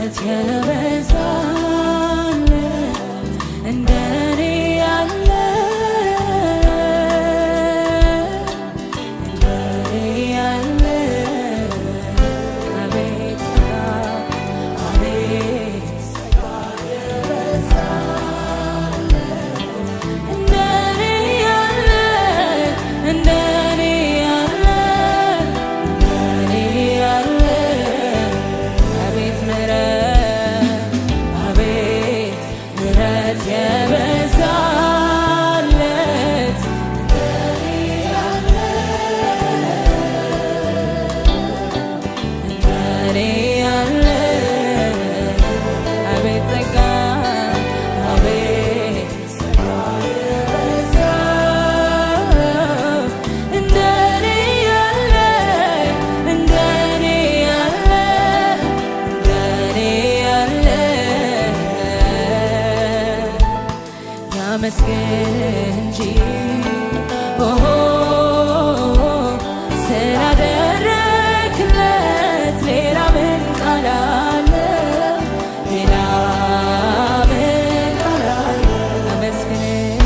ምሕረት የበዛለት እንደኔ ያለ እንደኔ ያለ አቤት አቤት የበዛለት እንደኔ ያለ እንደኔ ያለ እንደኔ ያለ አቤት ምሕረት የበዛለት እንደኔ ያለ እንደኔ ያለ አቤት ጸጋ አቤት ጸጋ የበዛለት እንደኔ ያለ እንደኔ ያለ እንደኔ ያለ ያመስገን እንጂ ስላደረክለት ሌላ ምን ቃል አለ? ሌላ ምን ቃል አለ? ያመስገን